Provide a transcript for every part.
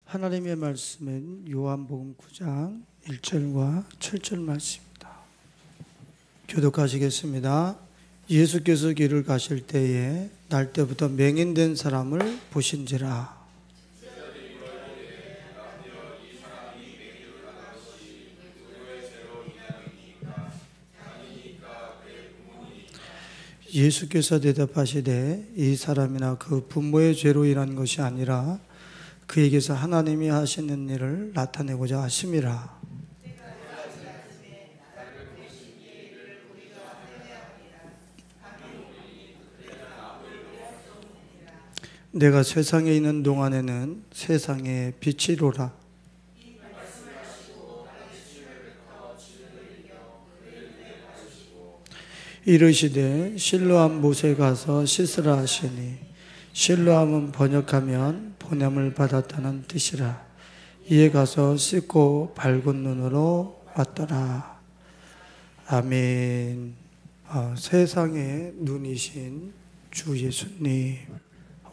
하나님의 말씀은 요한복음 9장 1절과 7절 말씀입니다. 교독하시겠습니다. 예수께서 길을 가실 때에 날 때부터 맹인된 사람을 보신지라. 예수께서 대답하시되 이 사람이나 그 부모의 죄로 인한 것이 아니라 그에게서 하나님이 하시는 일을 나타내고자 하심이라. 내가 세상에 있는 동안에는 세상의 빛이로라. 이르시되 실로암 못에 가서 씻으라 하시니 실로암은 번역하면 보냄을 받았다는 뜻이라. 이에 가서 씻고 밝은 눈으로 왔더라. 아멘. 세상의 눈이신 주 예수님,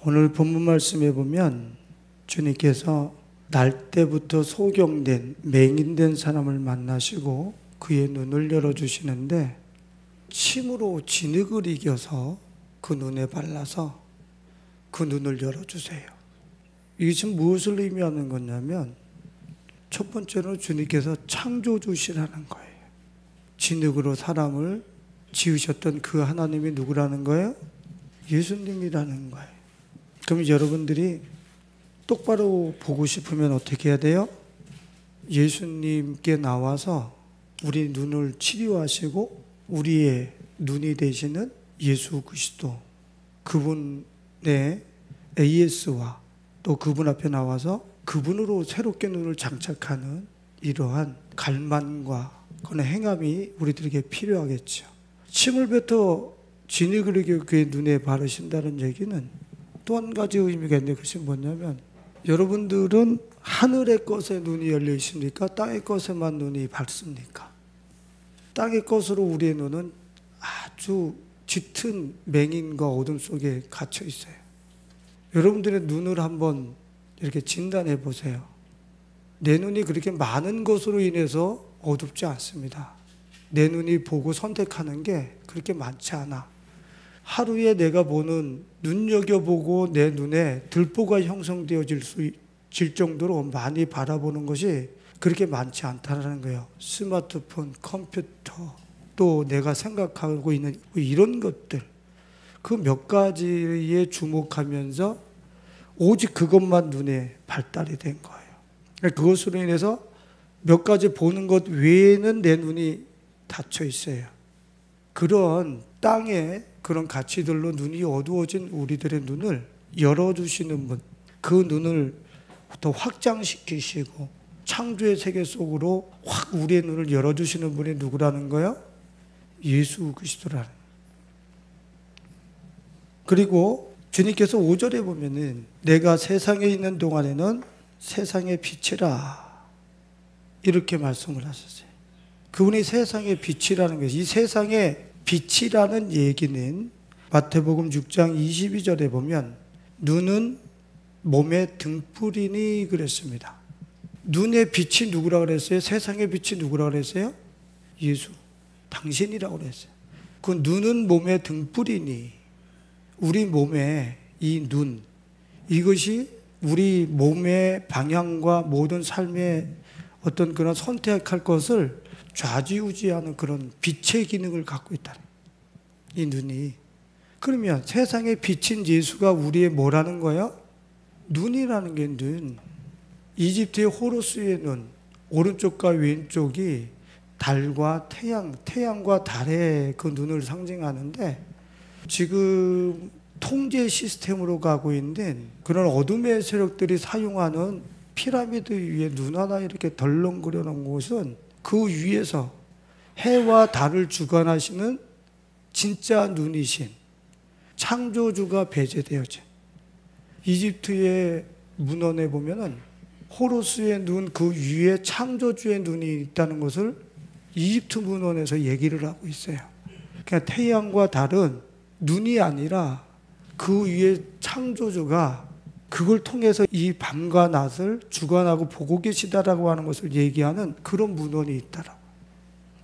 오늘 본문 말씀에 보면 주님께서 날 때부터 소경된 맹인된 사람을 만나시고 그의 눈을 열어주시는데 침으로 진흙을 이겨서 그 눈에 발라서 그 눈을 열어주세요. 이게 지금 무엇을 의미하는 거냐면 첫 번째로 주님께서 창조주시라는 거예요. 진흙으로 사람을 지으셨던 그 하나님이 누구라는 거예요? 예수님이라는 거예요. 그럼 여러분들이 똑바로 보고 싶으면 어떻게 해야 돼요? 예수님께 나와서 우리 눈을 치료하시고 우리의 눈이 되시는 예수 그리스도, 그분의 AS와 또 그분 앞에 나와서 그분으로 새롭게 눈을 장착하는 이러한 갈망과 그런 행함이 우리들에게 필요하겠죠. 침을 뱉어 진흙을 이겨 그의 눈에 바르신다는 얘기는 또 한 가지 의미가 있는데 그것이 뭐냐면 여러분들은 하늘의 것에 눈이 열려 있습니까? 땅의 것에만 눈이 밝습니까? 땅의 것으로 우리의 눈은 아주 짙은 맹인과 어둠 속에 갇혀 있어요. 여러분들의 눈을 한번 이렇게 진단해 보세요. 내 눈이 그렇게 많은 것으로 인해서 어둡지 않습니다. 내 눈이 보고 선택하는 게 그렇게 많지 않아. 하루에 내가 보는, 눈여겨보고 내 눈에 들보가 형성되어질 정도로 많이 바라보는 것이 그렇게 많지 않다는 거예요. 스마트폰, 컴퓨터, 또 내가 생각하고 있는 이런 것들, 그 몇 가지에 주목하면서 오직 그것만 눈에 발달이 된 거예요. 그것으로 인해서 몇 가지 보는 것 외에는 내 눈이 닫혀 있어요. 그런 땅의 그런 가치들로 눈이 어두워진 우리들의 눈을 열어주시는 분, 그 눈을 더 확장시키시고 창조의 세계 속으로 확 우리의 눈을 열어주시는 분이 누구라는 거예요? 예수 그리스도라는. 그리고 주님께서 5절에 보면은 내가 세상에 있는 동안에는 세상의 빛이라 이렇게 말씀을 하셨어요. 그분이 세상의 빛이라는 것이, 이 세상의 빛이라는 얘기는 마태복음 6장 22절에 보면 눈은 몸의 등불이니 그랬습니다. 눈의 빛이 누구라 그랬어요? 세상의 빛이 누구라 그랬어요? 예수, 당신이라고 그랬어요. 그 눈은 몸의 등불이니, 우리 몸의 이 눈, 이것이 우리 몸의 방향과 모든 삶의 어떤 그런 선택할 것을 좌지우지하는 그런 빛의 기능을 갖고 있다는, 이 눈이. 그러면 세상의 빛인 예수가 우리의 뭐라는 거예요? 눈이라는 게 눈. 이집트의 호루스의 눈, 오른쪽과 왼쪽이 달과 태양과 달의 그 눈을 상징하는데, 지금 통제 시스템으로 가고 있는 그런 어둠의 세력들이 사용하는 피라미드 위에 눈 하나 이렇게 덜렁거려 놓은 곳은 그 위에서 해와 달을 주관하시는 진짜 눈이신 창조주가 배제되어져. 이집트의 문헌에 보면은 호루스의 눈 그 위에 창조주의 눈이 있다는 것을 이집트 문헌에서 얘기를 하고 있어요. 그러니까 태양과 달은 눈이 아니라 그 위에 창조주가 그걸 통해서 이 밤과 낮을 주관하고 보고 계시다라고 하는 것을 얘기하는 그런 문헌이 있더라.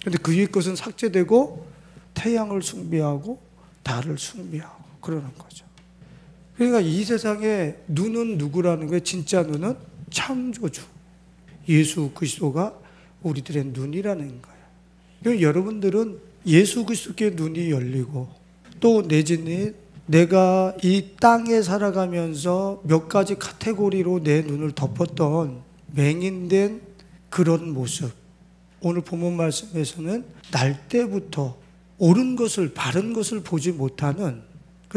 근데 그 위에 것은 삭제되고 태양을 숭배하고 달을 숭배하고 그러는 거죠. 그러니까 이 세상에 눈은 누구라는 거예요? 진짜 눈은 창조주 예수 그리스도가 우리들의 눈이라는 거예요. 그러니까 여러분들은 예수 그리스도께 눈이 열리고 또 내지는 내가 이 땅에 살아가면서 몇 가지 카테고리로 내 눈을 덮었던 맹인된 그런 모습, 오늘 본문 말씀에서는 날 때부터 옳은 것을 바른 것을 보지 못하는,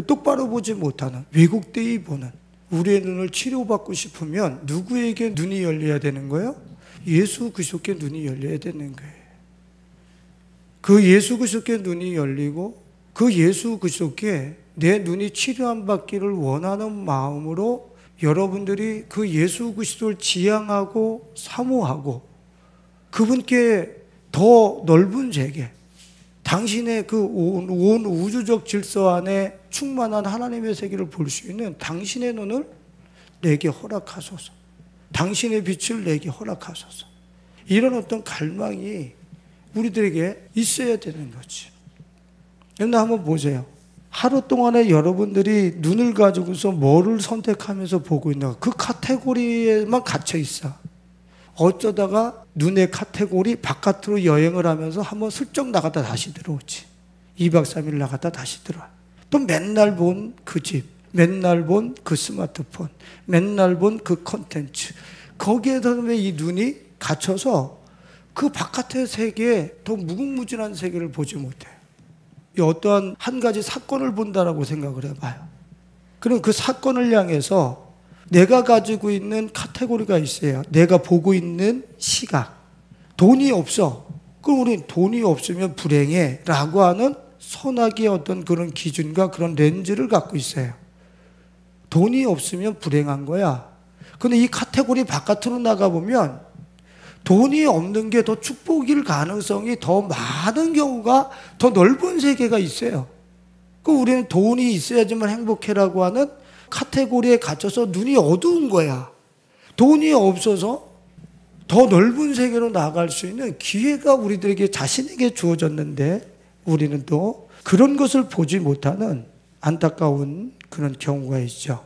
똑바로 보지 못하는, 왜곡되이 보는 우리의 눈을 치료받고 싶으면 누구에게 눈이 열려야 되는 거예요? 예수 그리스도께 눈이 열려야 되는 거예요. 그 예수 그리스도께 눈이 열리고 그 예수 그리스도께 내 눈이 치료함 받기를 원하는 마음으로 여러분들이 그 예수 그리스도를 지향하고 사모하고 그분께 더 넓은 세계, 당신의 그 온 우주적 질서 안에 충만한 하나님의 세계를 볼 수 있는 당신의 눈을 내게 허락하소서. 당신의 빛을 내게 허락하소서. 이런 어떤 갈망이 우리들에게 있어야 되는 거지. 여러분 한번 보세요. 하루 동안에 여러분들이 눈을 가지고서 뭐를 선택하면서 보고 있나, 그 카테고리에만 갇혀 있어. 어쩌다가 눈의 카테고리 바깥으로 여행을 하면서 한번 슬쩍 나갔다 다시 들어오지. 2박 3일 나갔다 다시 들어와. 또 맨날 본 그 집, 맨날 본 그 스마트폰, 맨날 본 그 콘텐츠, 거기에서 왜 이 눈이 갇혀서 그 바깥의 세계에 더 무궁무진한 세계를 보지 못해. 어떠한 한 가지 사건을 본다라고 생각을 해봐요. 그럼 그 사건을 향해서 내가 가지고 있는 카테고리가 있어요. 내가 보고 있는 시각. 돈이 없어. 그럼 우리는 돈이 없으면 불행해 라고 하는 선악의 어떤 그런 기준과 그런 렌즈를 갖고 있어요. 돈이 없으면 불행한 거야. 근데 이 카테고리 바깥으로 나가보면 돈이 없는 게 더 축복일 가능성이 더 많은 경우가 더 넓은 세계가 있어요. 그 우리는 돈이 있어야지만 행복해라고 하는 카테고리에 갇혀서 눈이 어두운 거야. 돈이 없어서 더 넓은 세계로 나갈 수 있는 기회가 우리들에게 자신에게 주어졌는데 우리는 또 그런 것을 보지 못하는 안타까운 그런 경우가 있죠.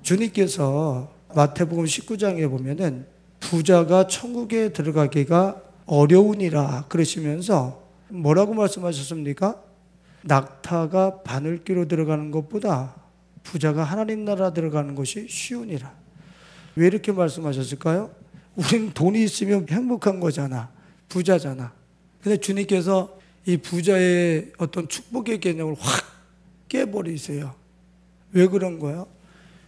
주님께서 마태복음 19장에 보면은 부자가 천국에 들어가기가 어려우니라 그러시면서 뭐라고 말씀하셨습니까? 낙타가 바늘귀로 들어가는 것보다 부자가 하나님 나라 들어가는 것이 쉬우니라. 왜 이렇게 말씀하셨을까요? 우리는 돈이 있으면 행복한 거잖아. 부자잖아. 근데 주님께서 이 부자의 어떤 축복의 개념을 확 깨버리세요. 왜 그런 거예요?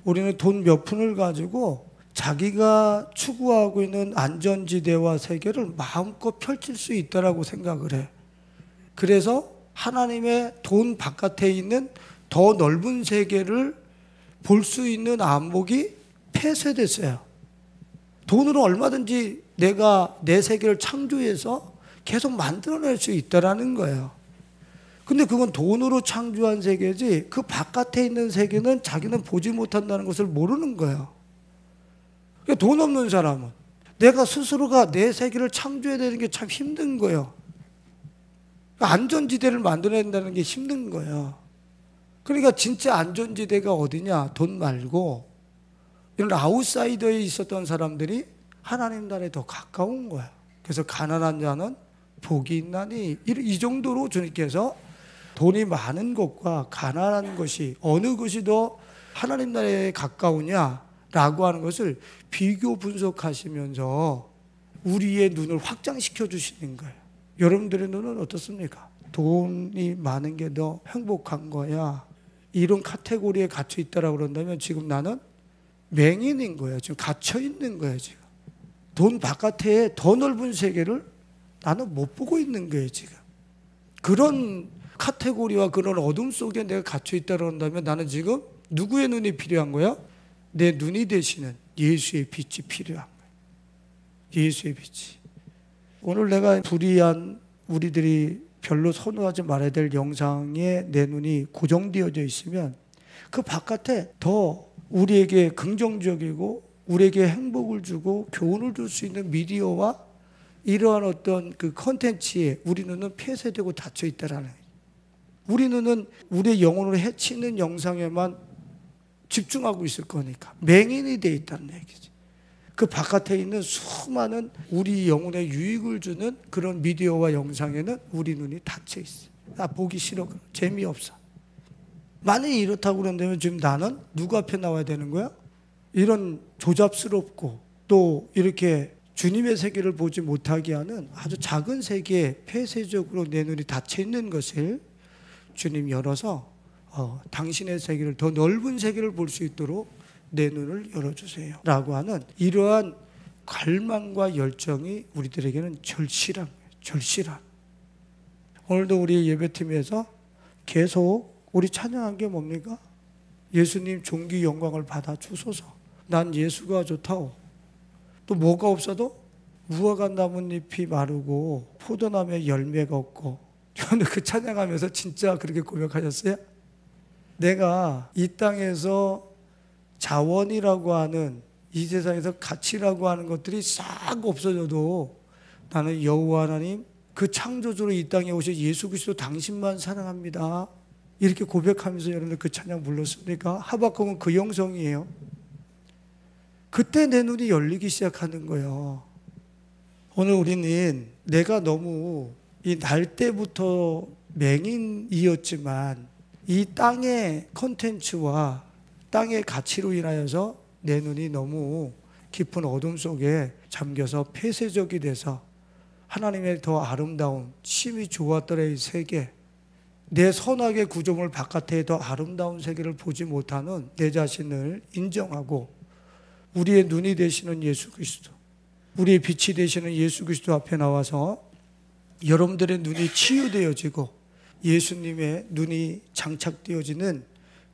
우리는 돈 몇 푼을 가지고 자기가 추구하고 있는 안전지대와 세계를 마음껏 펼칠 수 있다라고 생각을 해. 그래서 하나님의 돈 바깥에 있는 더 넓은 세계를 볼 수 있는 안목이 폐쇄됐어요. 돈으로 얼마든지 내가 내 세계를 창조해서 계속 만들어낼 수 있다라는 거예요. 근데 그건 돈으로 창조한 세계지 그 바깥에 있는 세계는 자기는 보지 못한다는 것을 모르는 거예요. 돈 없는 사람은 내가 스스로가 내 세계를 창조해야 되는 게 참 힘든 거예요. 안전지대를 만들어낸다는 게 힘든 거예요. 그러니까 진짜 안전지대가 어디냐? 돈 말고 이런 아웃사이더에 있었던 사람들이 하나님 나라에 더 가까운 거예요. 그래서 가난한 자는 복이 있나니 이 정도로 주님께서 돈이 많은 것과 가난한 것이 어느 것이 더 하나님 나라에 가까우냐 라고 하는 것을 비교 분석하시면서 우리의 눈을 확장시켜 주시는 거예요. 여러분들의 눈은 어떻습니까? 돈이 많은 게 더 행복한 거야. 이런 카테고리에 갇혀 있다라고 그런다면 지금 나는 맹인인 거예요. 지금 갇혀 있는 거예요. 지금 돈 바깥에 더 넓은 세계를 나는 못 보고 있는 거예요. 지금 그런 카테고리와 그런 어둠 속에 내가 갇혀 있다고 한다면 나는 지금 누구의 눈이 필요한 거야? 내 눈이 되시는 예수의 빛이 필요한 거예요. 예수의 빛이. 오늘 내가 불의한 우리들이 별로 선호하지 말아야 될 영상에 내 눈이 고정되어져 있으면 그 바깥에 더 우리에게 긍정적이고 우리에게 행복을 주고 교훈을 줄 수 있는 미디어와 이러한 어떤 그 컨텐츠에 우리 눈은 폐쇄되고 닫혀 있다라는 거예요. 우리 눈은 우리의 영혼을 해치는 영상에만 집중하고 있을 거니까 맹인이 돼 있다는 얘기지. 그 바깥에 있는 수많은 우리 영혼에 유익을 주는 그런 미디어와 영상에는 우리 눈이 닫혀 있어. 나 보기 싫어. 재미없어. 만약에 이렇다고 그런다면 지금 나는 누구 앞에 나와야 되는 거야? 이런 조잡스럽고 또 이렇게 주님의 세계를 보지 못하게 하는 아주 작은 세계에 폐쇄적으로 내 눈이 닫혀 있는 것을 주님 열어서 당신의 세계를, 더 넓은 세계를 볼 수 있도록 내 눈을 열어주세요 라고 하는 이러한 갈망과 열정이 우리들에게는 절실한 거예요. 절실한. 오늘도 우리 예배팀에서 계속 우리 찬양한 게 뭡니까? 예수님 존귀 영광을 받아 주소서. 난 예수가 좋다오. 또 뭐가 없어도 무화과 나뭇잎이 마르고 포도나무에 열매가 없고. 저는 그 찬양하면서 진짜 그렇게 고백하셨어요? 내가 이 땅에서 자원이라고 하는 이 세상에서 가치라고 하는 것들이 싹 없어져도 나는 여호와 하나님 그 창조주로 이 땅에 오신 예수 그리스도 당신만 사랑합니다. 이렇게 고백하면서 여러분들 그 찬양 불렀습니까? 하박국은 그 영성이에요. 그때 내 눈이 열리기 시작하는 거예요. 오늘 우리는 내가 너무 이 날 때부터 맹인이었지만 이 땅의 콘텐츠와 땅의 가치로 인하여서 내 눈이 너무 깊은 어둠 속에 잠겨서 폐쇄적이 돼서 하나님의 더 아름다운 심히 좋았더라 이 세계, 내 선악의 구조물 바깥에 더 아름다운 세계를 보지 못하는 내 자신을 인정하고 우리의 눈이 되시는 예수 그리스도, 우리의 빛이 되시는 예수 그리스도 앞에 나와서 여러분들의 눈이 치유되어지고 예수님의 눈이 장착되어지는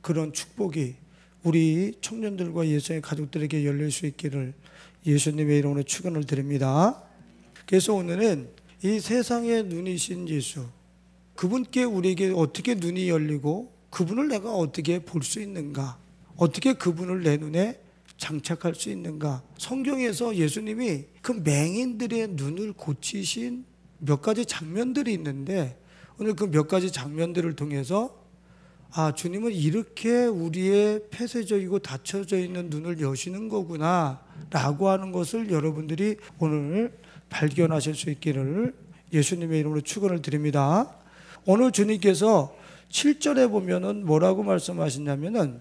그런 축복이 우리 청년들과 예수의 가족들에게 열릴 수 있기를 예수님의 이름으로 축원을 드립니다. 그래서 오늘은 이 세상의 눈이신 예수, 그분께 우리에게 어떻게 눈이 열리고 그분을 내가 어떻게 볼 수 있는가, 어떻게 그분을 내 눈에 장착할 수 있는가. 성경에서 예수님이 그 맹인들의 눈을 고치신 몇 가지 장면들이 있는데 오늘 그 몇 가지 장면들을 통해서 주님은 이렇게 우리의 폐쇄적이고 닫혀져 있는 눈을 여시는 거구나 라고 하는 것을 여러분들이 오늘 발견하실 수 있기를 예수님의 이름으로 축원을 드립니다. 오늘 주님께서 7절에 보면은 뭐라고 말씀하시냐면은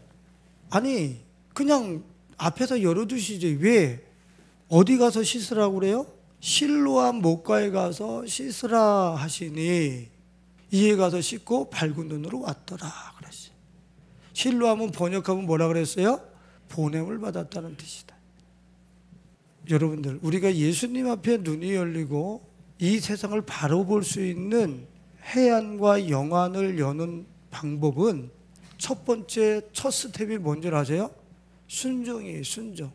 아니 그냥 앞에서 열어두시지 왜 어디 가서 씻으라고 그래요? 실로암 목가에 가서 씻으라 하시니 이에 가서 씻고 밝은 눈으로 왔더라 그랬어요. 실로암은 번역하면 뭐라 그랬어요? 보냄을 받았다는 뜻이다. 여러분들 우리가 예수님 앞에 눈이 열리고 이 세상을 바로 볼 수 있는 해안과 영안을 여는 방법은 첫 번째 첫 스텝이 뭔지 아세요? 순종이에요. 순종.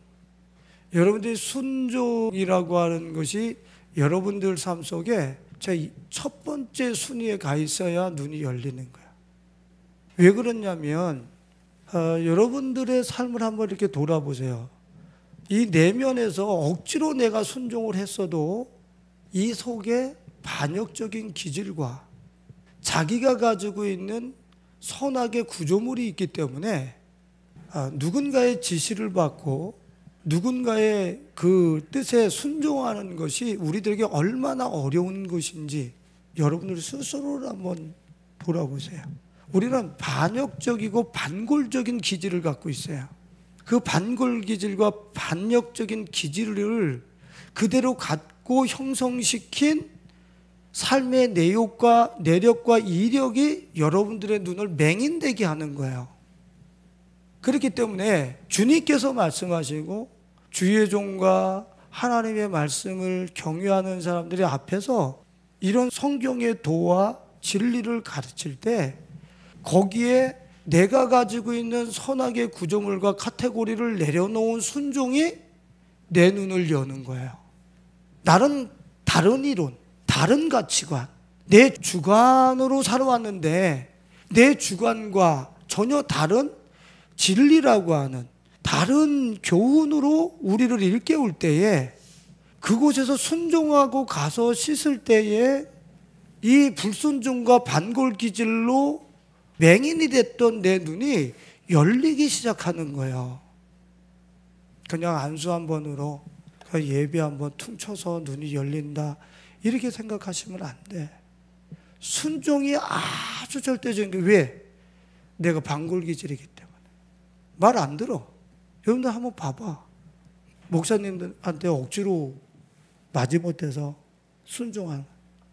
여러분들이 순종이라고 하는 것이 여러분들 삶 속에 첫 번째 순위에 가 있어야 눈이 열리는 거야. 왜 그러냐면 여러분들의 삶을 한번 이렇게 돌아보세요. 이 내면에서 억지로 내가 순종을 했어도 이 속에 반역적인 기질과 자기가 가지고 있는 선악의 구조물이 있기 때문에 누군가의 지시를 받고 누군가의 그 뜻에 순종하는 것이 우리들에게 얼마나 어려운 것인지 여러분들 스스로를 한번 돌아보세요. 우리는 반역적이고 반골적인 기질을 갖고 있어요. 그 반골 기질과 반역적인 기질을 그대로 갖고 형성시킨 삶의 내력과 이력이 여러분들의 눈을 맹인되게 하는 거예요. 그렇기 때문에 주님께서 말씀하시고 주의 종과 하나님의 말씀을 경외하는 사람들이 앞에서 이런 성경의 도와 진리를 가르칠 때 거기에 내가 가지고 있는 선악의 구조물과 카테고리를 내려놓은 순종이 내 눈을 여는 거예요. 나는 다른 이론, 다른 가치관, 내 주관으로 살아왔는데 내 주관과 전혀 다른 진리라고 하는 다른 교훈으로 우리를 일깨울 때에 그곳에서 순종하고 가서 씻을 때에 이 불순종과 반골기질로 맹인이 됐던 내 눈이 열리기 시작하는 거예요. 그냥 안수 한 번으로 예배 한 번 퉁쳐서 눈이 열린다 이렇게 생각하시면 안 돼. 순종이 아주 절대적인 게 왜? 내가 반골기질이기 때문에. 말 안 들어. 여러분들 한번 봐봐. 목사님들한테 억지로 마지못해서 순종하는,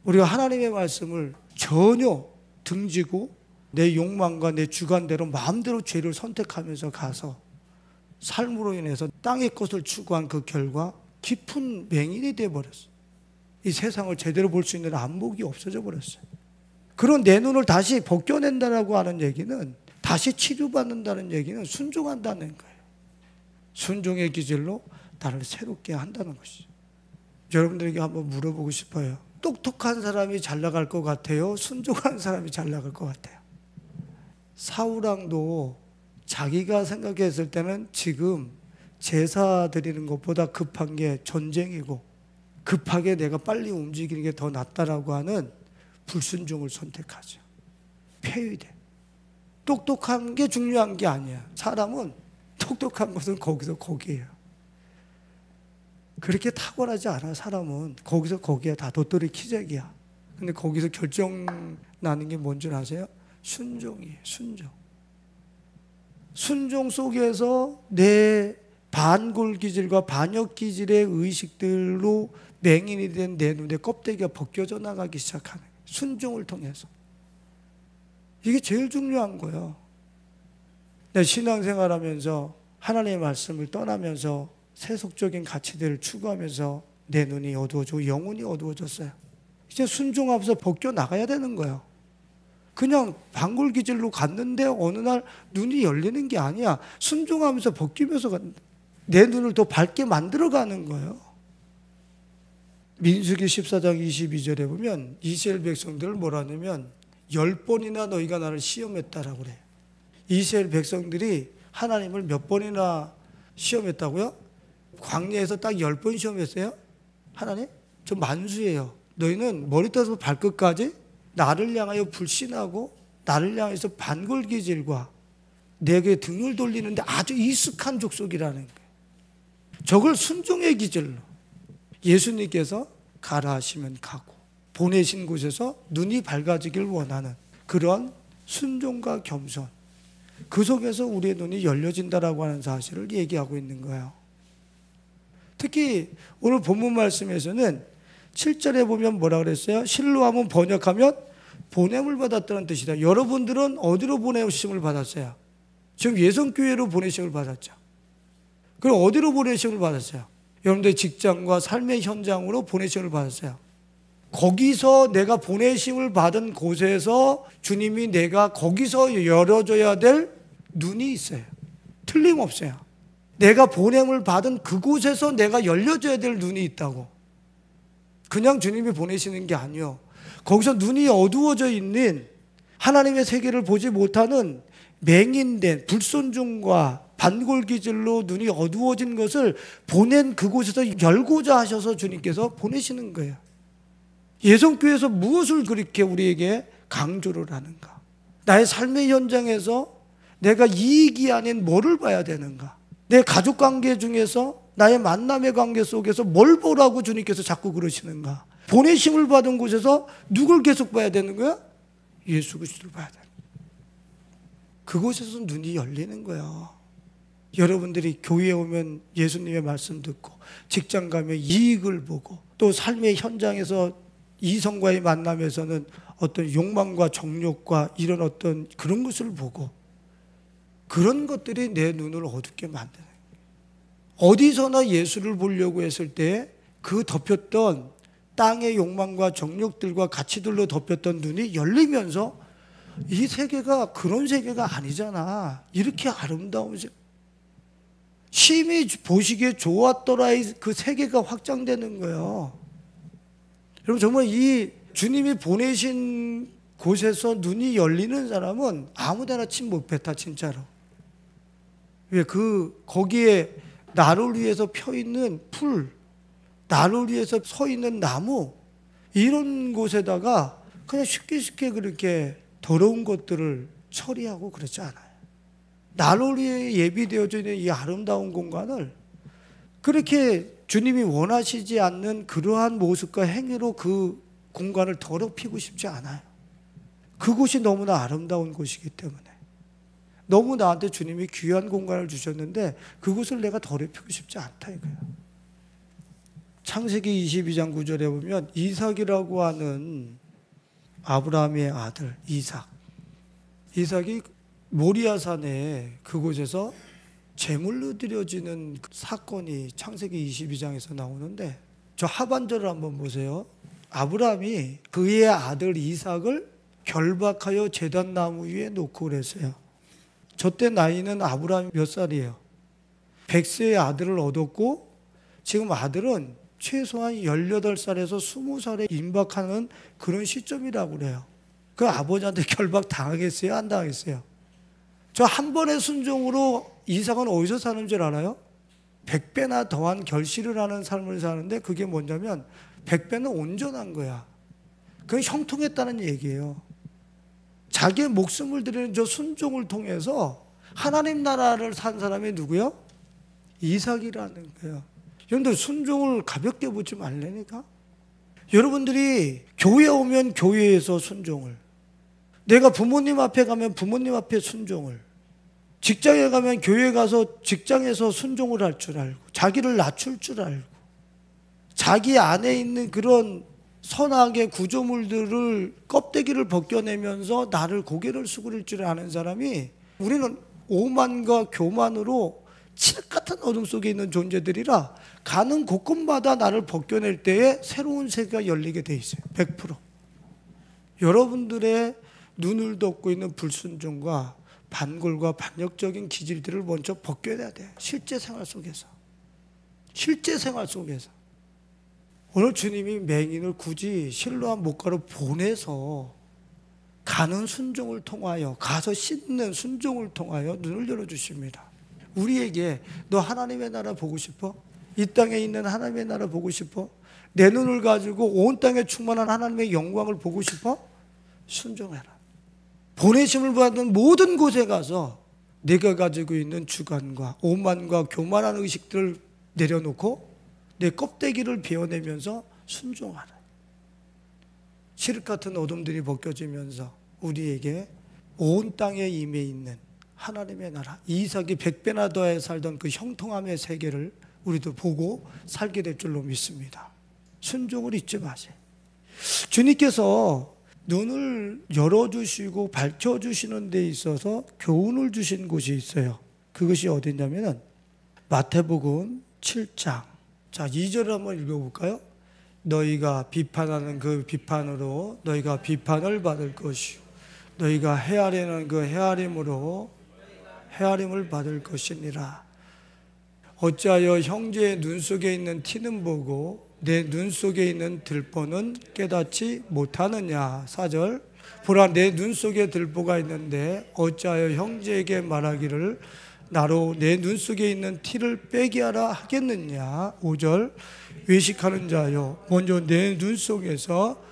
우리가 하나님의 말씀을 전혀 등지고 내 욕망과 내 주관대로 마음대로 죄를 선택하면서 가서 삶으로 인해서 땅의 것을 추구한 그 결과 깊은 맹인이 되어버렸어요. 이 세상을 제대로 볼 수 있는 안목이 없어져 버렸어요. 그런 내 눈을 다시 벗겨낸다라고 하는 얘기는, 다시 치료받는다는 얘기는 순종한다는 거예요. 순종의 기질로 나를 새롭게 한다는 것이죠. 여러분들에게 한번 물어보고 싶어요. 똑똑한 사람이 잘 나갈 것 같아요? 순종하는 사람이 잘 나갈 것 같아요? 사울왕도 자기가 생각했을 때는 지금 제사 드리는 것보다 급한 게 전쟁이고 급하게 내가 빨리 움직이는 게 더 낫다라고 하는 불순종을 선택하죠. 폐위돼. 똑똑한 게 중요한 게 아니야. 사람은 똑똑한 것은 거기서 거기에요. 그렇게 탁월하지 않아. 사람은 거기서 거기야. 다 도토리 키재기야. 근데 거기서 결정 나는 게 뭔 줄 아세요? 순종이에요. 순종. 순종 속에서 내 반골기질과 반역기질의 의식들로 맹인이 된 내 눈의 껍데기가 벗겨져 나가기 시작하는 거예요. 순종을 통해서. 이게 제일 중요한 거예요. 내 신앙생활하면서 하나님의 말씀을 떠나면서 세속적인 가치들을 추구하면서 내 눈이 어두워지고 영혼이 어두워졌어요. 이제 순종하면서 벗겨 나가야 되는 거예요. 그냥 반골기질로 갔는데 어느 날 눈이 열리는 게 아니야. 순종하면서 벗기면서 내 눈을 더 밝게 만들어가는 거예요. 민수기 14장 22절에 보면 이스라엘 백성들을 뭐라 하냐면 10번이나 너희가 나를 시험했다라고 그래요. 이스라엘 백성들이 하나님을 몇 번이나 시험했다고요? 광야에서 딱 10번 시험했어요? 하나님? 저 만수예요. 너희는 머리부터 발끝까지 나를 향하여 불신하고 나를 향해서 반골기질과 내게 등을 돌리는데 아주 익숙한 족속이라는 거예요. 저걸 순종의 기질로 예수님께서 가라 하시면 가고 보내신 곳에서 눈이 밝아지길 원하는 그런 순종과 겸손, 그 속에서 우리의 눈이 열려진다라고 하는 사실을 얘기하고 있는 거예요. 특히 오늘 본문 말씀에서는 7절에 보면 뭐라 그랬어요? 실로함은 번역하면 보냄을 받았다는 뜻이다. 여러분들은 어디로 보내심을 받았어요? 지금 예성교회로 보내심을 받았죠. 그럼 어디로 보내심을 받았어요? 여러분들 직장과 삶의 현장으로 보내심을 받았어요. 거기서 내가 보내심을 받은 곳에서 주님이 내가 거기서 열어줘야 될 눈이 있어요. 틀림없어요. 내가 보냄을 받은 그곳에서 내가 열려줘야 될 눈이 있다고. 그냥 주님이 보내시는 게 아니요. 거기서 눈이 어두워져 있는 하나님의 세계를 보지 못하는 맹인된 불순종과 반골기질로 눈이 어두워진 것을 보낸 그곳에서 열고자 하셔서 주님께서 보내시는 거예요. 예성교회에서 무엇을 그렇게 우리에게 강조를 하는가? 나의 삶의 현장에서 내가 이익이 아닌 뭐를 봐야 되는가? 내 가족관계 중에서 나의 만남의 관계 속에서 뭘 보라고 주님께서 자꾸 그러시는가? 보내심을 받은 곳에서 누굴 계속 봐야 되는 거야? 예수 그리스도를 봐야 되는 거야. 그곳에서 눈이 열리는 거야. 여러분들이 교회에 오면 예수님의 말씀 듣고 직장 가면 이익을 보고 또 삶의 현장에서 이성과의 만남에서는 어떤 욕망과 정욕과 이런 어떤 그런 것을 보고 그런 것들이 내 눈을 어둡게 만드는 거예요. 어디서나 예수를 보려고 했을 때 그 덮였던 땅의 욕망과 정욕들과 가치들로 덮였던 눈이 열리면서 이 세계가 그런 세계가 아니잖아. 이렇게 아름다운 세계. 심히 보시기에 좋았더라의 그 세계가 확장되는 거예요. 여러분 정말 이 주님이 보내신 곳에서 눈이 열리는 사람은 아무데나 침 못 뱉다 진짜로. 왜 거기에 나를 위해서 펴 있는 풀, 나를 위해서 서 있는 나무, 이런 곳에다가 그냥 쉽게 그렇게 더러운 것들을 처리하고 그러지 않아요. 나를 위해 예비되어져 있는 이 아름다운 공간을 그렇게 주님이 원하시지 않는 그러한 모습과 행위로 그 공간을 더럽히고 싶지 않아요. 그곳이 너무나 아름다운 곳이기 때문에, 너무 나한테 주님이 귀한 공간을 주셨는데 그곳을 내가 더럽히고 싶지 않다 이거예요. 창세기 22장 9절에 보면 이삭이라고 하는 아브라함의 아들 이삭이 모리아산에 그곳에서 제물로 드려지는 사건이 창세기 22장에서 나오는데, 저 하반절을 한번 보세요. 아브라함이 그의 아들 이삭을 결박하여 제단나무 위에 놓고 그랬어요. 저때 나이는 아브라함이 몇 살이에요? 100세의 아들을 얻었고, 지금 아들은 최소한 18살에서 20살에 임박하는 그런 시점이라고 그래요. 그 아버지한테 결박 당하겠어요? 안 당하겠어요? 저 한 번의 순종으로 이삭은 어디서 사는 줄 알아요? 100배나 더한 결실을 하는 삶을 사는데, 그게 뭐냐면 100배는 온전한 거야. 그게 형통했다는 얘기예요. 자기의 목숨을 드리는 저 순종을 통해서 하나님 나라를 산 사람이 누구요? 이삭이라는 거예요. 여러분들 순종을 가볍게 보지 말라니까. 여러분들이 교회 오면 교회에서 순종을, 내가 부모님 앞에 가면 부모님 앞에 순종을, 직장에 가면 교회 가서 직장에서 순종을 할 줄 알고, 자기를 낮출 줄 알고, 자기 안에 있는 그런 선악의 구조물들을 껍데기를 벗겨내면서 나를 고개를 수그릴 줄 아는 사람이, 우리는 오만과 교만으로 칠흑 같은 어둠 속에 있는 존재들이라 가는 곳곳마다 나를 벗겨낼 때에 새로운 세계가 열리게 돼 있어요. 100%. 여러분들의 눈을 덮고 있는 불순종과 반골과 반역적인 기질들을 먼저 벗겨내야 돼. 실제 생활 속에서. 오늘 주님이 맹인을 굳이 실로암 목가로 보내서 가는 순종을 통하여, 가서 씻는 순종을 통하여 눈을 열어주십니다. 우리에게 너 하나님의 나라 보고 싶어? 이 땅에 있는 하나님의 나라 보고 싶어? 내 눈을 가지고 온 땅에 충만한 하나님의 영광을 보고 싶어? 순종해라. 보내심을 받은 모든 곳에 가서 내가 가지고 있는 주관과 오만과 교만한 의식들을 내려놓고 내 껍데기를 베어내면서 순종하라. 칠흑 같은 어둠들이 벗겨지면서 우리에게 온 땅에 임해 있는 하나님의 나라, 이삭이 100배나 더해 살던 그 형통함의 세계를 우리도 보고 살게 될 줄로 믿습니다. 순종을 잊지 마세요. 주님께서 눈을 열어주시고 밝혀주시는 데 있어서 교훈을 주신 곳이 있어요. 그것이 어디냐면 마태복음 7장. 자, 2절을 한번 읽어볼까요? 너희가 비판하는 그 비판으로 너희가 비판을 받을 것이요, 너희가 헤아리는 그 헤아림으로 헤아림을 받을 것이니라. 어찌하여 형제의 눈 속에 있는 티는 보고 내 눈 속에 있는 들보는 깨닫지 못하느냐. 4절. 보라, 내 눈 속에 들보가 있는데 어찌하여 형제에게 말하기를 나로 내 눈 속에 있는 티를 빼게 하라 하겠느냐. 5절. 외식하는 자여, 먼저 내 눈 속에서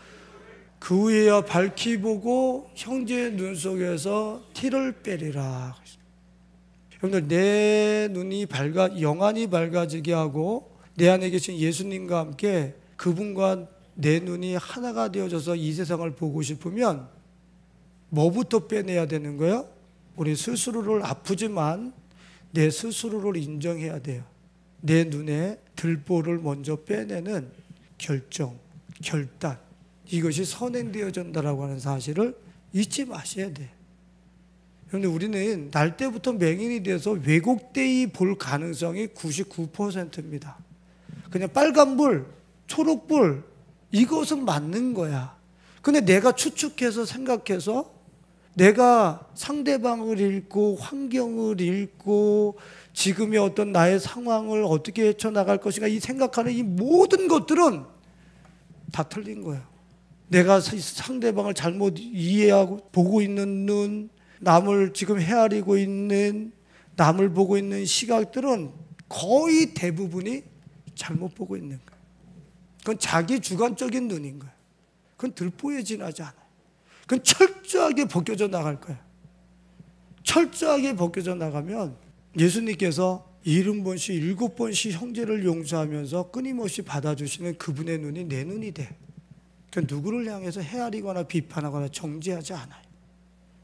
그 후에야 밝히 보고 형제의 눈 속에서 티를 빼리라. 여러분들, 내 눈이 영안이 밝아지게 하고 내 안에 계신 예수님과 함께 그분과 내 눈이 하나가 되어져서 이 세상을 보고 싶으면 뭐부터 빼내야 되는 거예요? 우리 스스로를, 아프지만 내 스스로를 인정해야 돼요. 내 눈에 들보를 먼저 빼내는 결정, 결단, 이것이 선행되어진다라고 하는 사실을 잊지 마셔야 돼요. 그런데 우리는 날 때부터 맹인이 돼서 왜곡되이 볼 가능성이 99%입니다. 그냥 빨간불, 초록불, 이것은 맞는 거야. 근데 내가 추측해서 생각해서 내가 상대방을 읽고 환경을 읽고 지금의 어떤 나의 상황을 어떻게 헤쳐나갈 것인가, 이 생각하는 이 모든 것들은 다 틀린 거예요. 내가 상대방을 잘못 이해하고 보고 있는 눈, 남을 지금 헤아리고 있는 남을 보고 있는 시각들은 거의 대부분이 잘못 보고 있는 거예요. 그건 자기 주관적인 눈인 거예요. 그건 들보에 지나지 않아요. 그건 철저하게 벗겨져 나갈 거예요. 철저하게 벗겨져 나가면 예수님께서 70번씩 7번씩 형제를 용서하면서 끊임없이 받아주시는 그분의 눈이 내 눈이 돼. 그러니까 누구를 향해서 헤아리거나 비판하거나 정죄하지 않아요.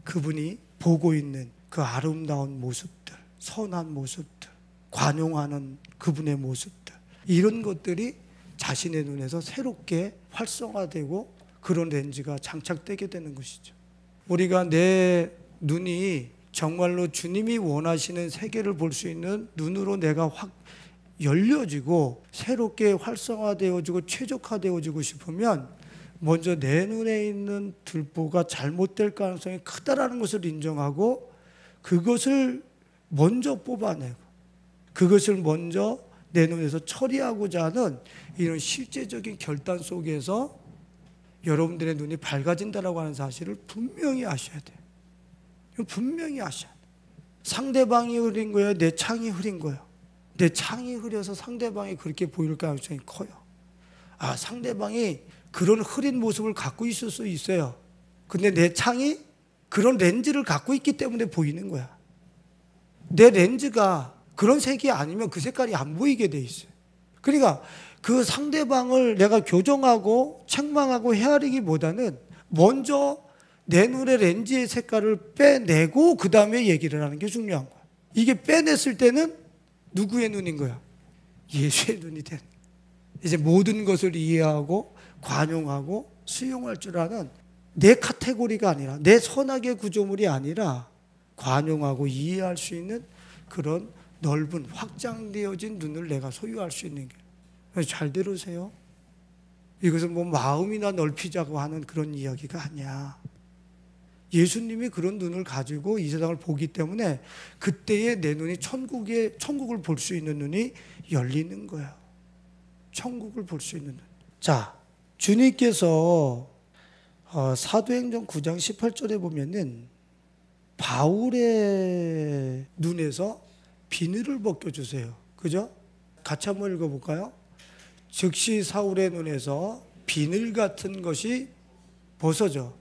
그분이 보고 있는 그 아름다운 모습들, 선한 모습들, 관용하는 그분의 모습들, 이런 것들이 자신의 눈에서 새롭게 활성화되고 그런 렌즈가 장착되게 되는 것이죠. 우리가 내 눈이 정말로 주님이 원하시는 세계를 볼 수 있는 눈으로 내가 확 열려지고 새롭게 활성화되어지고 최적화되어지고 싶으면 먼저 내 눈에 있는 들보가 잘못될 가능성이 크다라는 것을 인정하고 그것을 먼저 뽑아내고 그것을 먼저 내 눈에서 처리하고자 하는 이런 실제적인 결단 속에서 여러분들의 눈이 밝아진다라고 하는 사실을 분명히 아셔야 돼요. 분명히 아셔야 돼요. 상대방이 흐린 거예요? 내 창이 흐린 거예요? 내 창이 흐려서 상대방이 그렇게 보일 가능성이 커요. 아, 상대방이 그런 흐린 모습을 갖고 있을 수 있어요. 근데 내 창이 그런 렌즈를 갖고 있기 때문에 보이는 거야. 내 렌즈가 그런 색이 아니면 그 색깔이 안 보이게 돼 있어요. 그러니까 그 상대방을 내가 교정하고 책망하고 헤아리기보다는 먼저 내 눈의 렌즈의 색깔을 빼내고 그 다음에 얘기를 하는 게 중요한 거야. 이게 빼냈을 때는 누구의 눈인 거야? 예수의 눈이 된. 이제 모든 것을 이해하고 관용하고 수용할 줄 아는 내 카테고리가 아니라 내 선악의 구조물이 아니라 관용하고 이해할 수 있는 그런 넓은 확장되어진 눈을 내가 소유할 수 있는 게. 잘 들으세요. 이것은 뭐 마음이나 넓히자고 하는 그런 이야기가 아니야. 예수님이 그런 눈을 가지고 이 세상을 보기 때문에 그때에 내 눈이 천국을 볼 수 있는 눈이 열리는 거야. 천국을 볼 수 있는 눈. 자, 주님께서 사도행전 9장 18절에 보면은 바울의 눈에서 비늘을 벗겨주세요. 그죠? 같이 한번 읽어볼까요? 즉시 사울의 눈에서 비늘 같은 것이 벗어져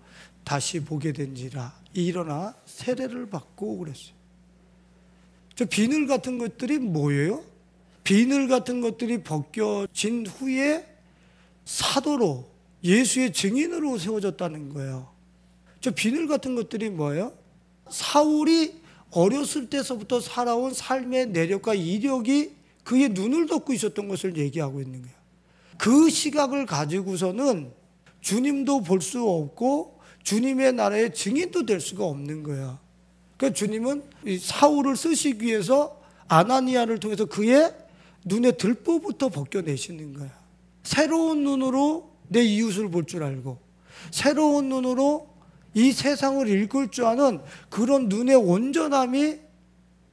다시 보게 된지라 일어나 세례를 받고 그랬어요. 저 비늘 같은 것들이 뭐예요? 비늘 같은 것들이 벗겨진 후에 사도로 예수의 증인으로 세워졌다는 거예요. 저 비늘 같은 것들이 뭐예요? 사울이 어렸을 때서부터 살아온 삶의 내력과 이력이 그의 눈을 덮고 있었던 것을 얘기하고 있는 거예요. 그 시각을 가지고서는 주님도 볼 수 없고 주님의 나라의 증인도 될 수가 없는 거야. 그러니까 주님은 이 사울을 쓰시기 위해서 아나니아를 통해서 그의 눈의 들보부터 벗겨내시는 거야. 새로운 눈으로 내 이웃을 볼 줄 알고 새로운 눈으로 이 세상을 읽을 줄 아는 그런 눈의 온전함이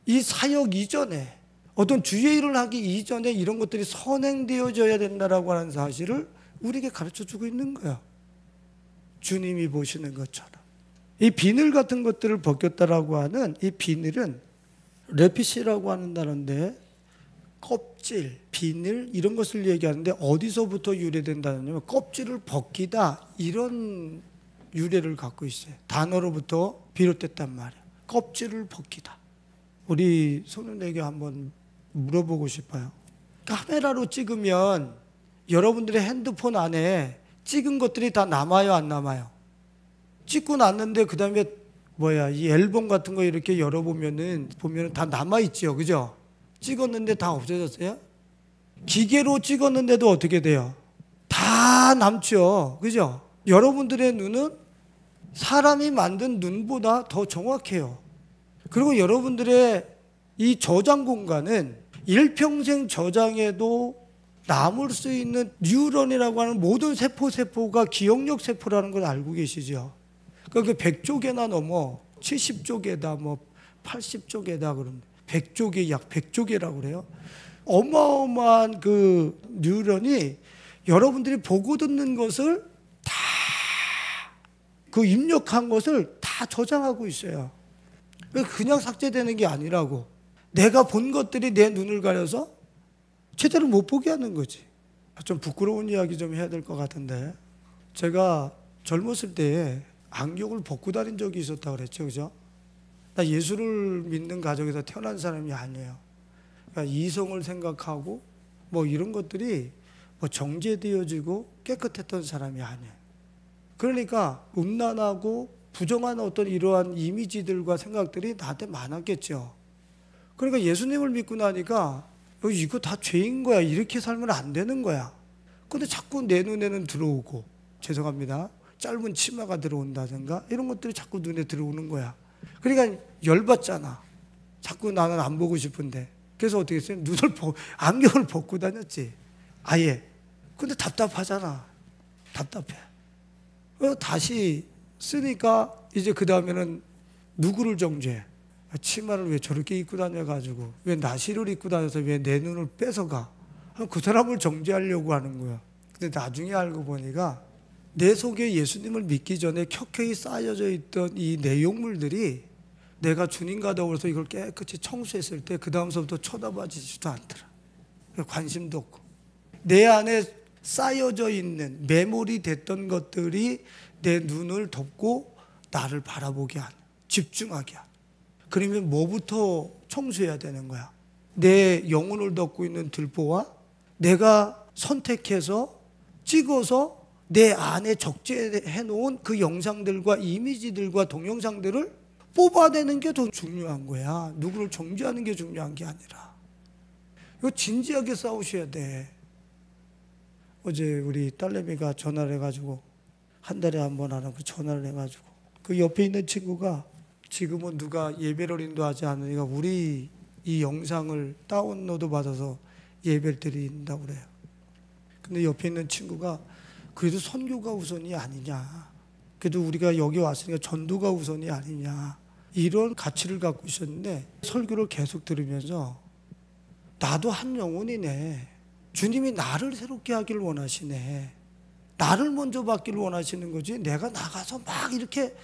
이 사역 이전에 어떤 주의 일을 하기 이전에 이런 것들이 선행되어져야 된다라고 하는 사실을 우리에게 가르쳐주고 있는 거야. 주님이 보시는 것처럼. 이 비늘 같은 것들을 벗겼다라고 하는 이 비늘은 레피시라고 하는 단어인데 껍질, 비늘 이런 것을 얘기하는데 어디서부터 유래된다냐면 껍질을 벗기다 이런 유래를 갖고 있어요. 단어로부터 비롯됐단 말이에요. 껍질을 벗기다. 우리 손은에게 한번 물어보고 싶어요. 카메라로 찍으면 여러분들의 핸드폰 안에 찍은 것들이 다 남아요, 안 남아요? 찍고 났는데 그 다음에 이 앨범 같은 거 이렇게 열어보면은 다 남아있죠, 그죠? 찍었는데 다 없어졌어요? 기계로 찍었는데도 어떻게 돼요? 다 남죠, 그죠? 여러분들의 눈은 사람이 만든 눈보다 더 정확해요. 그리고 여러분들의 이 저장 공간은 일평생 저장해도 남을 수 있는 뉴런이라고 하는 모든 세포가 기억력 세포라는 걸 알고 계시죠? 그러니까 100쪽에나 넘어 70쪽에다 80쪽에다 그럽니다. 100쪽에 약 100쪽이라고 그래요. 어마어마한 그 뉴런이 여러분들이 보고 듣는 것을 다 그 입력한 것을 다 저장하고 있어요. 그냥 삭제되는 게 아니라고. 내가 본 것들이 내 눈을 가려서 제대로 못 보게 하는 거지. 좀 부끄러운 이야기 좀 해야 될 것 같은데, 제가 젊었을 때에 안경을 벗고 다닌 적이 있었다고 그랬죠. 그죠? 나 예수를 믿는 가족에서 태어난 사람이 아니에요. 그러니까 이성을 생각하고 뭐 이런 것들이 뭐 정제되어지고 깨끗했던 사람이 아니에요. 그러니까 음란하고 부정한 어떤 이러한 이미지들과 생각들이 나한테 많았겠죠. 그러니까 예수님을 믿고 나니까 이거 다 죄인 거야. 이렇게 살면 안 되는 거야. 근데 자꾸 내 눈에는 들어오고, 죄송합니다, 짧은 치마가 들어온다든가 이런 것들이 자꾸 눈에 들어오는 거야. 그러니까 열받잖아. 자꾸 나는 안 보고 싶은데. 그래서 어떻게 했어요? 안경을 벗고 다녔지. 아예. 근데 답답하잖아. 답답해. 다시 쓰니까 이제 그 다음에는 누구를 정죄해? 치마를 왜 저렇게 입고 다녀가지고, 왜 나시를 입고 다녀서 왜 내 눈을 뺏어가? 그 사람을 정죄하려고 하는 거야. 근데 나중에 알고 보니까 내 속에 예수님을 믿기 전에 켜켜이 쌓여져 있던 이 내용물들이 내가 주님과 더불어서 이걸 깨끗이 청소했을 때 그 다음서부터 쳐다봐지지도 않더라. 관심도 없고. 내 안에 쌓여져 있는 메모리 됐던 것들이 내 눈을 덮고 나를 바라보게 하는, 집중하게 하는. 그러면 뭐부터 청소해야 되는 거야? 내 영혼을 덮고 있는 들보와 내가 선택해서 찍어서 내 안에 적재해 놓은 그 영상들과 이미지들과 동영상들을 뽑아내는 게 더 중요한 거야. 누구를 정죄하는 게 중요한 게 아니라. 이거 진지하게 싸우셔야 돼. 어제 우리 딸내미가 전화를 해가지고, 한 달에 한 번 하는 그 전화를 해가지고, 그 옆에 있는 친구가 지금은 누가 예배를 인도하지 않으니까 우리 이 영상을 다운로드 받아서 예배를 드린다고 그래요. 근데 옆에 있는 친구가 그래도 선교가 우선이 아니냐, 그래도 우리가 여기 왔으니까 전도가 우선이 아니냐, 이런 가치를 갖고 있었는데 설교를 계속 들으면서 나도 한 영혼이네. 주님이 나를 새롭게 하기를 원하시네. 나를 먼저 받기를 원하시는 거지. 내가 나가서 막 이렇게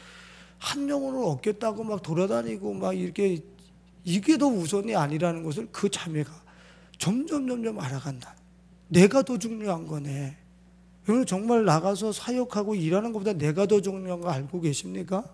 한 영혼을 얻겠다고 막 돌아다니고 막 이렇게, 이게 더 우선이 아니라는 것을 그 자매가 점점 알아간다. 내가 더 중요한 거네. 여러분 정말 나가서 사역하고 일하는 것보다 내가 더 중요한 거 알고 계십니까?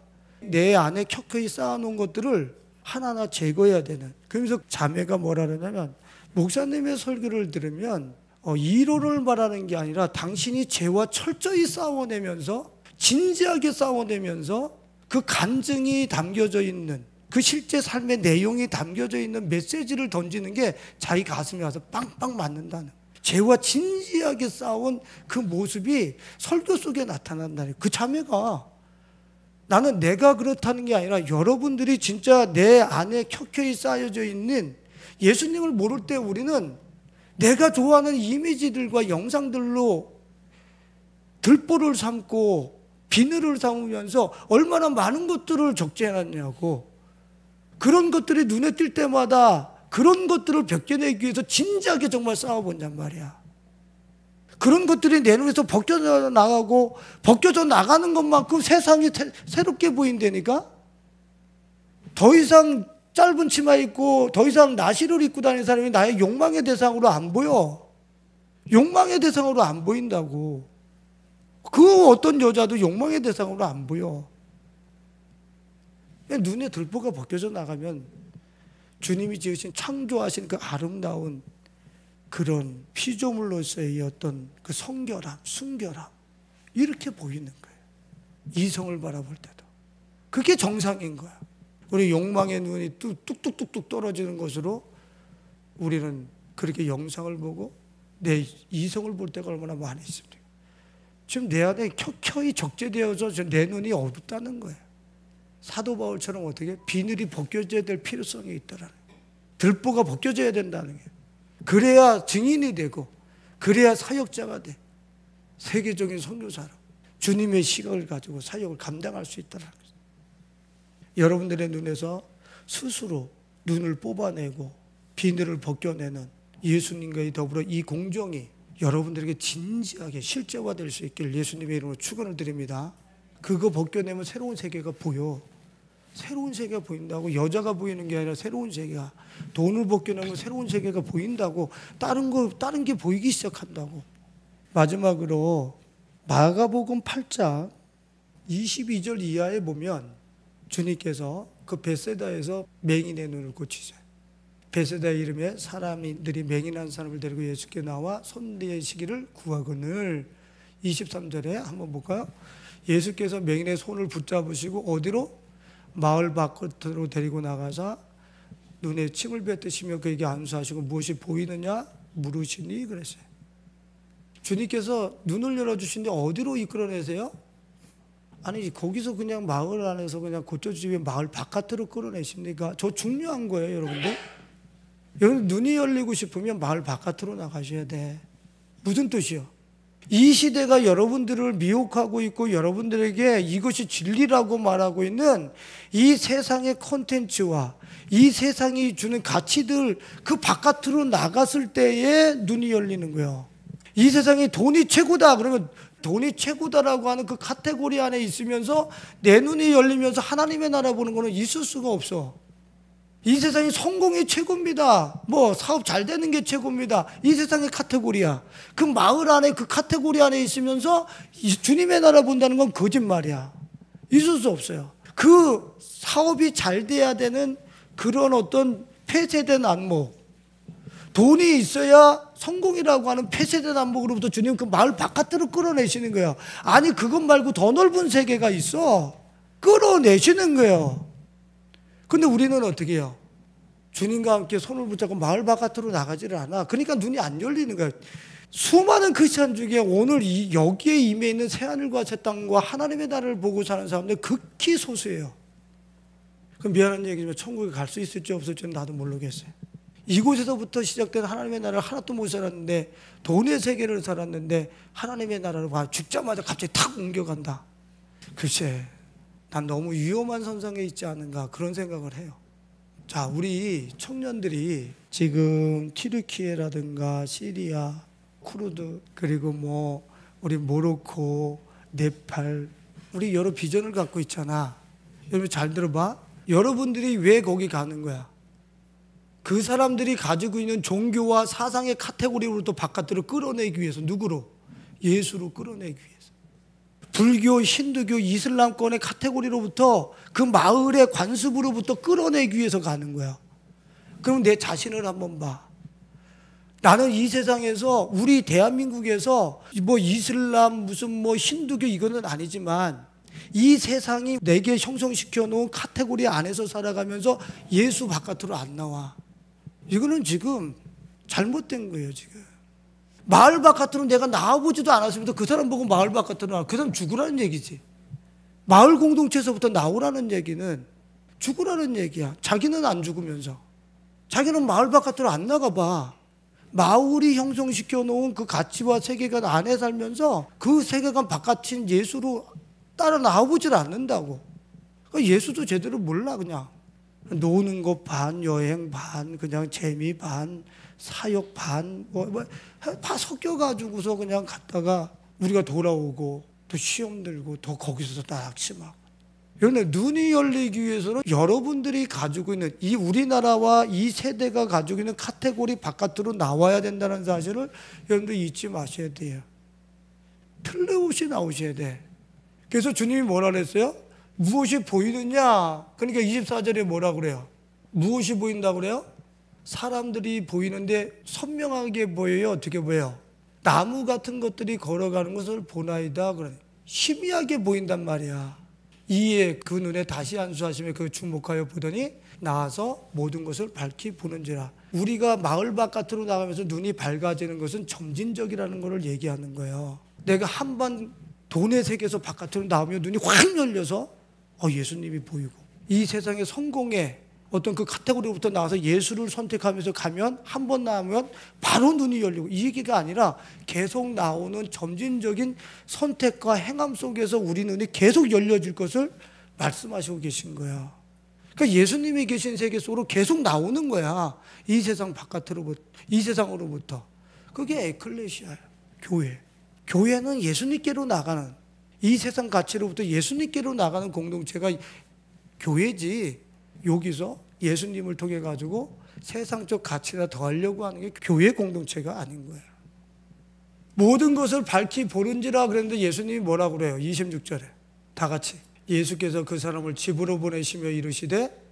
내 안에 켜켜이 쌓아놓은 것들을 하나하나 제거해야 되는. 그러면서 자매가 뭐라 그러냐면, 목사님의 설교를 들으면 이론을 말하는 게 아니라 당신이 죄와 철저히 싸워내면서, 진지하게 싸워내면서 그 간증이 담겨져 있는, 그 실제 삶의 내용이 담겨져 있는 메시지를 던지는 게 자기 가슴에 와서 빵빵 맞는다는, 죄와 진지하게 싸운 그 모습이 설교 속에 나타난다는. 그 자매가, 나는 내가 그렇다는 게 아니라 여러분들이 진짜 내 안에 켜켜이 쌓여져 있는, 예수님을 모를 때 우리는 내가 좋아하는 이미지들과 영상들로 들보를 삼고 비늘을 삼으면서 얼마나 많은 것들을 적재해놨냐고. 그런 것들이 눈에 띌 때마다 그런 것들을 벗겨내기 위해서 진지하게 정말 싸워본단 말이야. 그런 것들이 내 눈에서 벗겨져 나가고, 벗겨져 나가는 것만큼 세상이 새롭게 보인다니까. 더 이상 짧은 치마 입고 더 이상 나시를 입고 다니는 사람이 나의 욕망의 대상으로 안 보여. 욕망의 대상으로 안 보인다고. 그 어떤 여자도 욕망의 대상으로 안 보여. 눈에 들보가 벗겨져 나가면 주님이 지으신, 창조하신 그 아름다운 그런 피조물로서의 어떤 그 성결함, 순결함, 이렇게 보이는 거예요. 이성을 바라볼 때도. 그게 정상인 거야. 우리 욕망의 눈이 뚝뚝뚝뚝 떨어지는 것으로 우리는 그렇게 영상을 보고 내 이성을 볼 때가 얼마나 많이 있습니까? 지금 내 안에 켜켜이 적재되어서 내 눈이 어둡다는 거예요. 사도 바울처럼 어떻게 비늘이 벗겨져야 될 필요성이 있다라는 거예요. 들보가 벗겨져야 된다는 거예요. 그래야 증인이 되고, 그래야 사역자가 돼. 세계적인 선교사로 주님의 시각을 가지고 사역을 감당할 수 있다는 거예요. 여러분들의 눈에서 스스로 눈을 뽑아내고 비늘을 벗겨내는 예수님과의 더불어 이 공정이 여러분들에게 진지하게 실제화될 수 있기를 예수님의 이름으로 축원을 드립니다. 그거 벗겨내면 새로운 세계가 보여. 새로운 세계가 보인다고. 여자가 보이는 게 아니라 새로운 세계가, 돈을 벗겨내면 새로운 세계가 보인다고. 다른 게 보이기 시작한다고. 마지막으로 마가복음 8장 22절 이하에 보면 주님께서 그 베세다에서 맹인의 눈을 고치세요. 베세다 이름의 사람들이 맹인한 사람을 데리고 예수께 나와 손대시기를 구하거늘. 23절에 한번 볼까요? 예수께서 맹인의 손을 붙잡으시고 어디로? 마을 바깥으로 데리고 나가사 눈에 침을 뱉으시며 그에게 안수하시고 무엇이 보이느냐 물으시니 그랬어요. 주님께서 눈을 열어주시는데 어디로 이끌어내세요? 아니, 거기서 그냥 마을 안에서 그냥 고쳐주시면 마을 바깥으로 끌어내십니까? 저 중요한 거예요, 여러분들. 여러분, 눈이 열리고 싶으면 마을 바깥으로 나가셔야 돼. 무슨 뜻이요? 이 시대가 여러분들을 미혹하고 있고 여러분들에게 이것이 진리라고 말하고 있는 이 세상의 콘텐츠와 이 세상이 주는 가치들, 그 바깥으로 나갔을 때에 눈이 열리는 거예요. 이 세상이 돈이 최고다 그러면 돈이 최고다라고 하는 그 카테고리 안에 있으면서 내 눈이 열리면서 하나님의 나라 보는 거는 있을 수가 없어. 이 세상이 성공이 최고입니다. 뭐 사업 잘 되는 게 최고입니다. 이 세상의 카테고리야. 그 마을 안에 그 카테고리 안에 있으면서 주님의 나라 본다는 건 거짓말이야. 있을 수 없어요. 그 사업이 잘 돼야 되는 그런 어떤 폐쇄된 안목, 돈이 있어야 성공이라고 하는 폐쇄된 안목으로부터 주님 그 마을 바깥으로 끌어내시는 거예요. 아니, 그것 말고 더 넓은 세계가 있어. 끌어내시는 거예요. 근데 우리는 어떻게 해요? 주님과 함께 손을 붙잡고 마을 바깥으로 나가지를 않아. 그러니까 눈이 안 열리는 거예요. 수많은 크리스찬 중에 오늘 여기에 임해 있는 새하늘과 새 땅과 하나님의 나라를 보고 사는 사람들 극히 소수예요. 그럼 미안한 얘기지만 천국에 갈 수 있을지 없을지는 나도 모르겠어요. 이곳에서부터 시작된 하나님의 나라를 하나도 못 살았는데, 돈의 세계를 살았는데 하나님의 나라를 봐 죽자마자 갑자기 탁 옮겨간다. 글쎄, 난 너무 위험한 선상에 있지 않은가 그런 생각을 해요. 자, 우리 청년들이 지금 튀르키예라든가 시리아, 쿠르드, 그리고 뭐 우리 모로코, 네팔, 우리 여러 비전을 갖고 있잖아. 여러분 잘 들어봐. 여러분들이 왜 거기 가는 거야? 그 사람들이 가지고 있는 종교와 사상의 카테고리로부터 바깥으로 끌어내기 위해서. 누구로? 예수로 끌어내기 위해서. 불교, 힌두교, 이슬람권의 카테고리로부터 그 마을의 관습으로부터 끌어내기 위해서 가는 거야. 그럼 내 자신을 한번 봐. 나는 이 세상에서, 우리 대한민국에서 뭐 이슬람, 무슨 뭐 힌두교 이거는 아니지만 이 세상이 내게 형성시켜 놓은 카테고리 안에서 살아가면서 예수 바깥으로 안 나와. 이거는 지금 잘못된 거예요, 지금. 마을 바깥으로 내가 나와보지도 않았으면서 그 사람 보고 마을 바깥으로 나와. 그 사람 죽으라는 얘기지. 마을 공동체에서부터 나오라는 얘기는 죽으라는 얘기야. 자기는 안 죽으면서. 자기는 마을 바깥으로 안 나가봐. 마을이 형성시켜 놓은 그 가치와 세계관 안에 살면서 그 세계관 바깥인 예수로 따라 나와보질 않는다고. 그러니까 예수도 제대로 몰라. 그냥 노는 것 반, 여행 반, 그냥 재미 반, 사역 반, 다 섞여가지고서 그냥 갔다가 우리가 돌아오고 또 시험 들고 또 거기서 또 낙심하고. 그런데 눈이 열리기 위해서는 여러분들이 가지고 있는 이 우리나라와 이 세대가 가지고 있는 카테고리 바깥으로 나와야 된다는 사실을 여러분들 잊지 마셔야 돼요. 틀림없이 나오셔야 돼. 그래서 주님이 뭐라 그랬어요? 무엇이 보이느냐? 그러니까 24절에 뭐라 그래요? 무엇이 보인다고 그래요? 사람들이 보이는데 선명하게 보여요? 어떻게 보여요? 나무 같은 것들이 걸어가는 것을 보나이다. 그래. 희미하게 보인단 말이야. 이에 그 눈에 다시 안수하시며 그 주목하여 보더니 나와서 모든 것을 밝히 보는지라. 우리가 마을 바깥으로 나가면서 눈이 밝아지는 것은 점진적이라는 것을 얘기하는 거예요. 내가 한번 돈의 세계에서 바깥으로 나오면 눈이 확 열려서 예수님이 보이고, 이 세상의 성공에 어떤 그 카테고리부터 나와서 예수를 선택하면서 가면, 한 번 나오면 바로 눈이 열리고, 이 얘기가 아니라 계속 나오는 점진적인 선택과 행함 속에서 우리 눈이 계속 열려질 것을 말씀하시고 계신 거야. 그러니까 예수님이 계신 세계 속으로 계속 나오는 거야. 이 세상 바깥으로부터, 이 세상으로부터. 그게 에클레시아야. 교회. 교회는 예수님께로 나가는, 이 세상 가치로부터 예수님께로 나가는 공동체가 교회지. 여기서 예수님을 통해 가지고 세상적 가치나 더하려고 하는 게 교회 공동체가 아닌 거예요. 모든 것을 밝히 보는지라 그랬는데 예수님이 뭐라고 그래요? 26절에 다 같이 예수께서 그 사람을 집으로 보내시며 이르시되,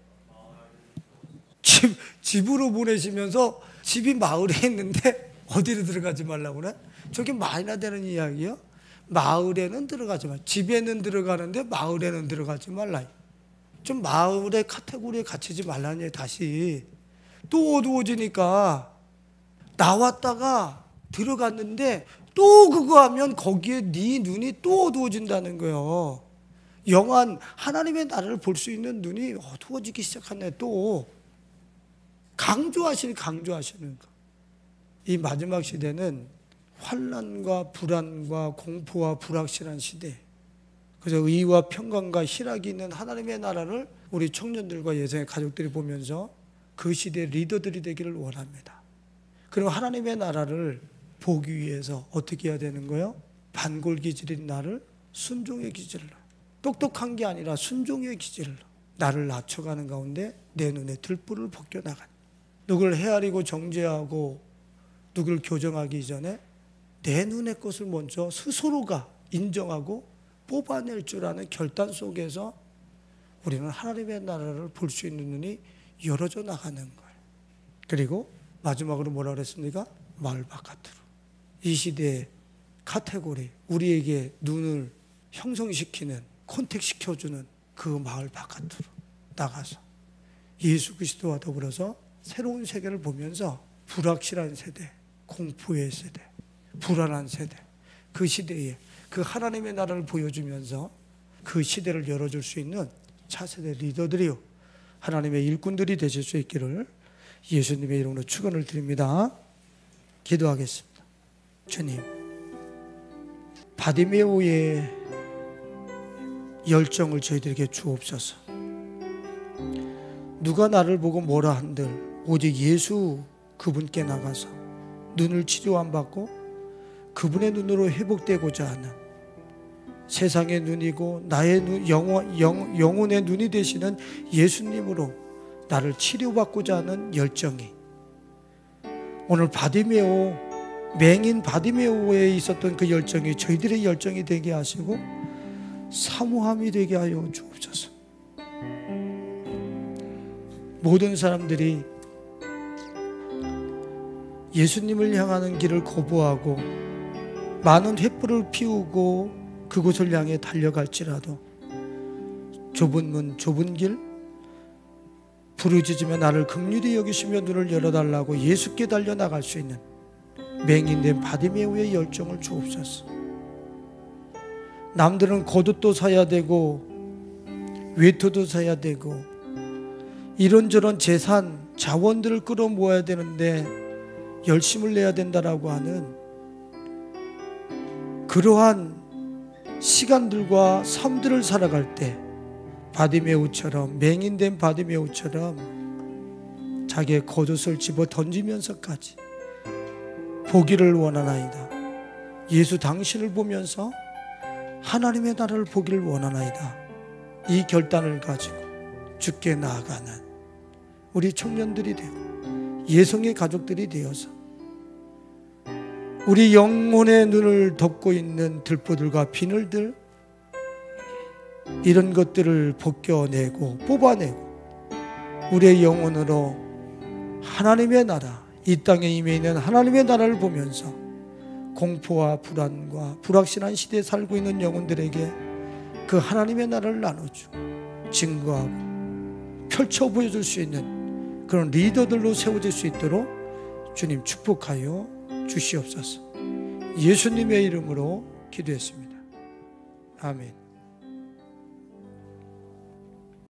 집으로 보내시면서 집이 마을에 있는데 어디로 들어가지 말라고 그래? 저게 말이나 되는 이야기예요? 마을에는 들어가지 마. 집에는 들어가는데 마을에는 들어가지 말라. 좀 마을의 카테고리에 갇히지 말라니. 다시 또 어두워지니까 나왔다가 들어갔는데 또 그거 하면 거기에 네 눈이 또 어두워진다는 거예요. 영한 하나님의 나라를 볼 수 있는 눈이 어두워지기 시작하네. 또 강조하시는 거. 이 마지막 시대는 환난과 불안과 공포와 불확실한 시대. 그래서 의와 평강과 희락이 있는 하나님의 나라를 우리 청년들과 예성의 가족들이 보면서 그 시대의 리더들이 되기를 원합니다. 그리고 하나님의 나라를 보기 위해서 어떻게 해야 되는 거예요? 반골기질인 나를 순종의 기질로, 똑똑한 게 아니라 순종의 기질로 나를 낮춰가는 가운데 내 눈에 들불을 벗겨나간, 누구를 헤아리고 정죄하고 누구를 교정하기 이전에 내 눈의 것을 먼저 스스로가 인정하고 뽑아낼 줄 아는 결단 속에서 우리는 하나님의 나라를 볼 수 있는 눈이 열어져 나가는 거예요. 그리고 마지막으로 뭐라 그랬습니까? 마을 바깥으로. 이 시대의 카테고리, 우리에게 눈을 형성시키는, 콘택시켜주는 그 마을 바깥으로 나가서 예수 그리스도와 더불어서 새로운 세계를 보면서 불확실한 세대, 공포의 세대, 불안한 세대, 그 시대에 그 하나님의 나라를 보여주면서 그 시대를 열어줄 수 있는 차세대 리더들이요, 하나님의 일꾼들이 되실 수 있기를 예수님의 이름으로 축원을 드립니다. 기도하겠습니다. 주님, 바디메오의 열정을 저희들에게 주옵소서. 누가 나를 보고 뭐라 한들 오직 예수 그분께 나가서 눈을 치료 안 받고 그분의 눈으로 회복되고자 하는, 세상의 눈이고 나의 눈, 영혼의 눈이 되시는 예수님으로 나를 치료받고자 하는 열정이, 오늘 바디메오, 맹인 바디메오에 있었던 그 열정이 저희들의 열정이 되게 하시고 사모함이 되게 하여 주옵소서. 모든 사람들이 예수님을 향하는 길을 거부하고 많은 횃불을 피우고 그곳을 향해 달려갈지라도 좁은 문, 좁은 길, 부르짖으며 나를 긍휼히 여기시며 눈을 열어달라고 예수께 달려나갈 수 있는 맹인된 바디메오의 열정을 주옵소서. 남들은 겉옷도 사야 되고 외투도 사야 되고 이런저런 재산, 자원들을 끌어모아야 되는데 열심을 내야 된다라고 하는 그러한 시간들과 삶들을 살아갈 때 바디메오처럼, 맹인된 바디메오처럼 자기의 겉옷을 집어 던지면서까지 보기를 원하나이다. 예수 당신을 보면서 하나님의 나라를 보기를 원하나이다. 이 결단을 가지고 주께 나아가는 우리 청년들이 되고 예성의 가족들이 되어서 우리 영혼의 눈을 덮고 있는 들보들과 비늘들, 이런 것들을 벗겨내고 뽑아내고 우리의 영혼으로 하나님의 나라, 이 땅에 임해 있는 하나님의 나라를 보면서 공포와 불안과 불확실한 시대에 살고 있는 영혼들에게 그 하나님의 나라를 나눠주고 증거하고 펼쳐 보여줄 수 있는 그런 리더들로 세워질 수 있도록 주님 축복하여 주시옵소서. 예수님의 이름으로 기도했습니다. 아멘.